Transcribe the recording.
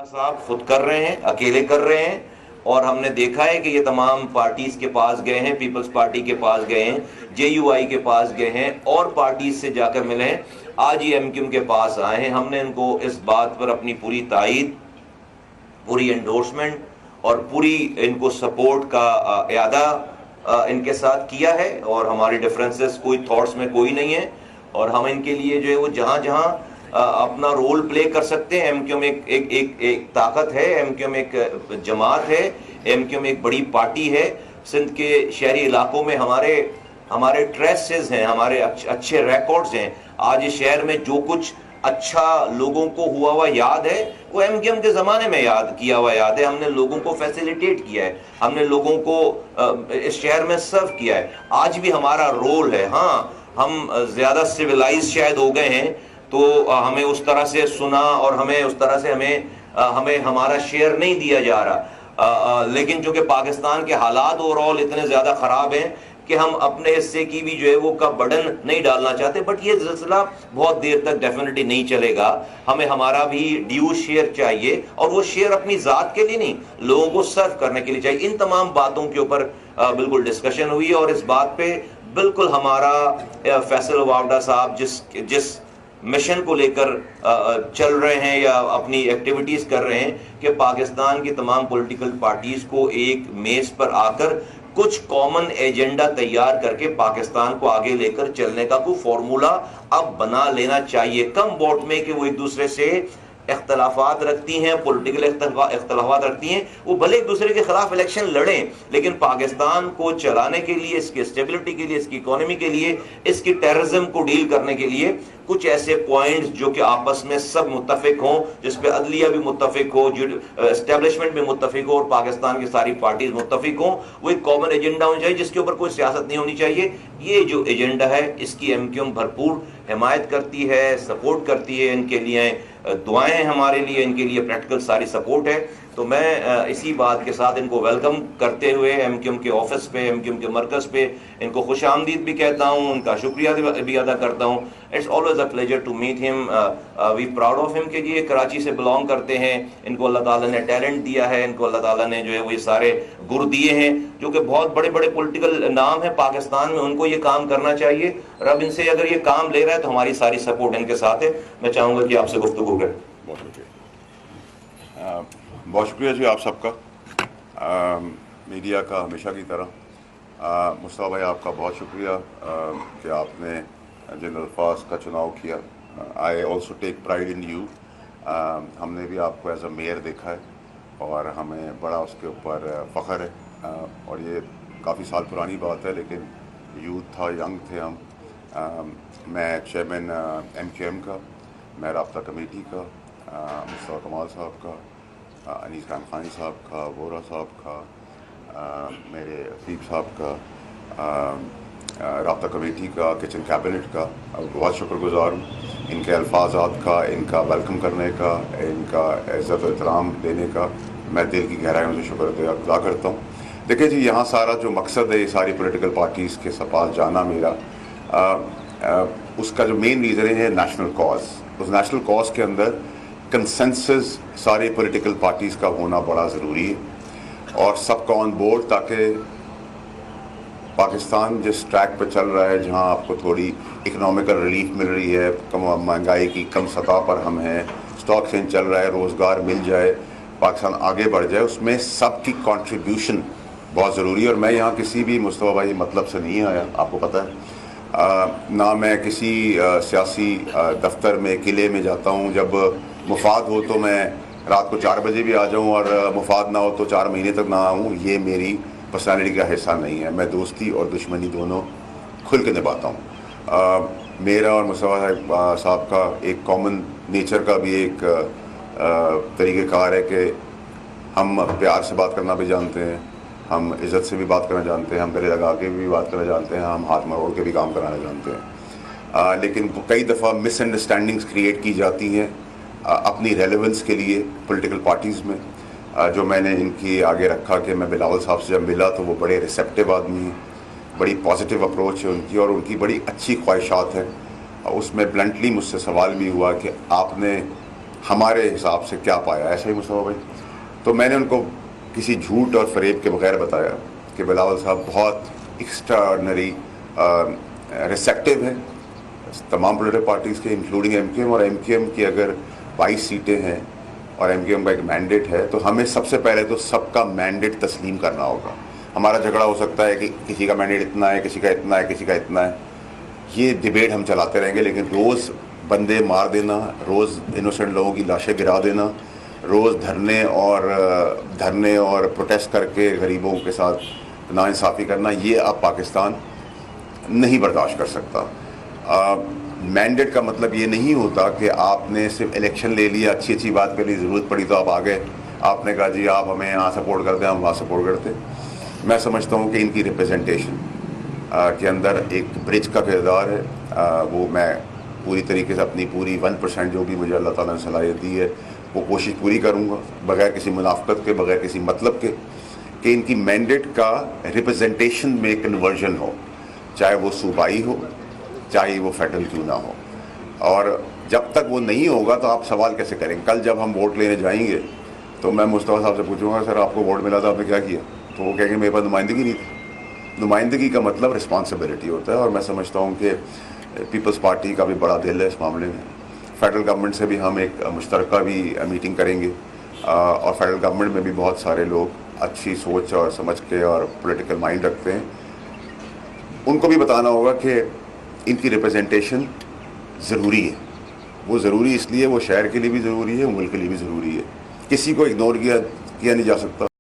साहब खुद कर रहे हैं, अकेले कर रहे हैं, और हमने देखा है कि ये तमाम पार्टीज के पास गए हैं, पीपल्स पार्टी के पास गए हैं, जेयूआई के पास गए हैं और पार्टीज से जाकर मिले हैं। आज ये एमक्यूएम के पास आए हैं। हमने इनको इस बात पर अपनी पूरी तायीद, पूरी एंडोर्समेंट और पूरी इनको सपोर्ट का इयादा इनके साथ किया है, और हमारे डिफरेंसेस कोई थॉट्स में कोई नहीं है, और हम इनके लिए जो है वो जहां जहां अपना रोल प्ले कर सकते हैं। एमक्यूएम एक ताकत है, एमक्यूएम एक जमात है, एमक्यूएम एक बड़ी पार्टी है। सिंध के शहरी इलाकों में हमारे ट्रेसेस हैं, हमारे अच्छे रिकॉर्ड्स हैं। आज इस शहर में जो कुछ अच्छा लोगों को हुआ याद है, वो एमक्यूएम के ज़माने में किया हुआ याद है। हमने लोगों को फैसिलिटेट किया है, हमने लोगों को इस शहर में सर्व किया है। आज भी हमारा रोल है। हाँ, हम ज़्यादा सिविलाइज शायद हो गए हैं, तो हमें उस तरह से सुना और हमें उस तरह से हमें हमारा शेयर नहीं दिया जा रहा। लेकिन चूंकि पाकिस्तान के हालात ओवरऑल इतने ज़्यादा ख़राब हैं कि हम अपने हिस्से की भी जो है वो का बर्डन नहीं डालना चाहते। बट ये सिलसिला बहुत देर तक डेफिनेटली नहीं चलेगा। हमें हमारा भी ड्यू शेयर चाहिए, और वो शेयर अपनी ज़ात के लिए नहीं, लोगों को सर्व करने के लिए चाहिए। इन तमाम बातों के ऊपर बिल्कुल डिस्कशन हुई, और इस बात पे बिल्कुल हमारा फैसल वावडा साहब जिस मिशन को लेकर चल रहे हैं या अपनी एक्टिविटीज कर रहे हैं कि पाकिस्तान की तमाम पॉलिटिकल पार्टीज को एक मेज पर आकर कुछ कॉमन एजेंडा तैयार करके पाकिस्तान को आगे लेकर चलने का कोई फॉर्मूला अब बना लेना चाहिए। कम वोट में कि वो एक दूसरे से इख्तलाफात रखती हैं, पॉलिटिकल इख्तलाफात रखती हैं, वो भले एक दूसरे के खिलाफ इलेक्शन लड़ें, लेकिन पाकिस्तान को चलाने के लिए, इसकी स्टेबिलिटी के लिए, इसकी इकोनॉमी के लिए, इसकी टेररिज्म को डील करने के लिए कुछ ऐसे पॉइंट्स जो कि आपस में सब मुत्तफिक हों, जिसपे अदलिया भी मुत्तफिक हो, एस्टेब्लिशमेंट भी मुत्तफिक हो, और पाकिस्तान की सारी पार्टीज मुत्तफिक हों। वो एक कॉमन एजेंडा होना चाहिए जिसके ऊपर कोई सियासत नहीं होनी चाहिए। ये जो एजेंडा है, इसकी एमक्यूएम भरपूर हिमायत करती है, सपोर्ट करती है। इनके लिए दुआएं हमारे लिए, इनके लिए प्रैक्टिकल सारी सपोर्ट है। तो मैं इसी बात के साथ इनको वेलकम करते हुए एमक्यूएम के ऑफिस पे, एमक्यूएम के मरकज पे इनको खुश आमदीद भी कहता हूँ, उनका शुक्रिया भी अदा करता हूँ। It's always a pleasure to meet him, we proud of him कि ये कराची से बिलोंग करते हैं। इनको अल्लाह ताला ने टैलेंट दिया है, इनको अल्लाह ताला ने जो है वो ये सारे गुर दिए हैं, जो कि बहुत बड़े बड़े पॉलिटिकल नाम है पाकिस्तान में। उनको ये काम करना चाहिए। रब इनसे अगर ये काम ले रहा है तो हमारी सारी सपोर्ट इनके साथ है। मैं चाहूँगा कि आपसे गुफ्तगू करें। बहुत शुक्रिया जी आप सबका, मीडिया का हमेशा की तरह। मुस्तफा भाई आपका बहुत शुक्रिया कि आपने जिन अल्फाज का चुनाव किया। I also take pride in you. हमने भी आपको एज अ मेयर देखा है और हमें बड़ा उसके ऊपर फ़ख्र है। और ये काफ़ी साल पुरानी बात है, लेकिन यूथ था, यंग थे हम। मैं चेयरमैन एमक्यूएम का, मैं राब्ता कमेटी का, मुस्तफा कमाल साहब का, अनीस खान खानी साहब का, वोरा साहब का, मेरे अतीब साहब का, राब्ता कमेटी का, किचन कैबिनेट का बहुत शुक्रगुज़ार हूँ। इनके अल्फाजात का, इनका वेलकम करने का, इनका इज़्ज़त और एहतराम देने का मैं दिल की गहराइयों से शुक्र अदा करता हूँ। देखिए जी, यहाँ सारा जो मकसद है, ये सारी पॉलिटिकल पार्टीज़ के पास जाना मेरा, उसका जो मेन रीज़न है नेशनल कॉज। उस नेशनल कॉज के अंदर कंसेंसस सारी पॉलिटिकल पार्टीज़ का होना बड़ा ज़रूरी है, और सबका ऑन बोर्ड, ताकि पाकिस्तान जिस ट्रैक पर चल रहा है, जहां आपको थोड़ी इकनॉमिकल रिलीफ मिल रही है, कम महंगाई की कम सतह पर हम हैं, स्टॉक एक्सचेंज चल रहा है, रोज़गार मिल जाए, पाकिस्तान आगे बढ़ जाए, उसमें सबकी कंट्रीब्यूशन बहुत ज़रूरी है। और मैं यहाँ किसी भी मुस्तफा भाई मतलब से नहीं आया, आपको पता है। ना मैं किसी सियासी दफ्तर में, किले में जाता हूँ। जब मुफाद हो तो मैं रात को 4 बजे भी आ जाऊँ, और मुफाद ना हो तो 4 महीने तक ना आऊँ। ये मेरी पर्सनालिटी का हिस्सा नहीं है। मैं दोस्ती और दुश्मनी दोनों खुल के निभाता हूँ। मेरा और मुस्तफा साहब का एक कॉमन नेचर का भी एक तरीक़ेकार है कि हम प्यार से बात करना भी जानते हैं, हम इज़्ज़त से भी बात करना जानते हैं, हम गले लगा के भी बात करना जानते हैं, हम हाथ मरोड़ के भी काम कराना जानते हैं। लेकिन कई दफ़ा मिसअंडरस्टैंडिंग्स क्रिएट की जाती हैं अपनी रेलेवेंस के लिए पॉलिटिकल पार्टीज़ में। जो मैंने इनकी आगे रखा कि मैं बिलावल साहब से जब मिला तो वो बड़े रिसेप्टिव आदमी हैं, बड़ी पॉजिटिव अप्रोच है उनकी, और उनकी बड़ी अच्छी ख्वाहिशात हैं। उसमें ब्लंटली मुझसे सवाल भी हुआ कि आपने हमारे हिसाब से क्या पाया, ऐसा ही मुस्तफा भाई। तो मैंने उनको किसी झूठ और फरेब के बगैर बताया कि बिलावल साहब बहुत एक्स्ट्राऑर्डिनरी रिसेप्टिव हैं तमाम पोलिटिकल पार्टीज़ के, इंक्लूडिंग एमक्यूएम, और एमक्यूएम की अगर 22 सीटें हैं और एमक्यूएम का एक मैंडेट है तो हमें सबसे पहले तो सबका मैंडेट तस्लीम करना होगा। हमारा झगड़ा हो सकता है कि किसी का मैंडेट इतना है, किसी का इतना है, किसी का इतना है, ये डिबेट हम चलाते रहेंगे, लेकिन रोज़ बंदे मार देना, रोज़ इनोसेंट लोगों की लाशें गिरा देना, रोज़ धरने और प्रोटेस्ट करके गरीबों के साथ नाइंसाफ़ी करना, ये अब पाकिस्तान नहीं बर्दाश्त कर सकता। मैंडेट का मतलब ये नहीं होता कि आपने सिर्फ इलेक्शन ले लिया, अच्छी अच्छी बात के लिए ज़रूरत पड़ी तो आप आ गए, आपने कहा जी आप हमें यहाँ सपोर्ट करते हैं, हम वहाँ सपोर्ट करते। मैं समझता हूँ कि इनकी रिप्रेजेंटेशन के अंदर एक ब्रिज का किरदार है। वो मैं पूरी तरीके से अपनी पूरी 1% जो भी मुझे अल्लाह ताला ने सलाहियत दी है वो कोशिश पूरी करूँगा, बगैर किसी मुनाफ़क़त के, बगैर किसी मतलब के, कि इनकी मैंडेट का रिप्रेजेंटेशन में कन्वर्जन हो, चाहे वो सूबाई हो, चाहे वो फेडरल क्यों ना हो। और जब तक वो नहीं होगा तो आप सवाल कैसे करेंगे? कल जब हम वोट लेने जाएंगे तो मैं मुस्तफा साहब से पूछूंगा, सर आपको वोट मिला था, आपने क्या किया? तो वो कहेंगे मेरे पास नुमाइंदगी नहीं थी। नुमाइंदगी का मतलब रिस्पॉन्सिबिलिटी होता है, और मैं समझता हूँ कि पीपल्स पार्टी का भी बड़ा दिल है इस मामले में। फेडरल गवर्नमेंट से भी हम एक मुश्तरका भी मीटिंग करेंगे, और फेडरल गवर्नमेंट में भी बहुत सारे लोग अच्छी सोच और समझ के और पॉलिटिकल माइंड रखते हैं। उनको भी बताना होगा कि इनकी रिप्रेजेंटेशन ज़रूरी है। वो ज़रूरी इसलिए, वो शहर के लिए भी ज़रूरी है, मुल्क के लिए भी ज़रूरी है। किसी को इग्नोर किया नहीं जा सकता।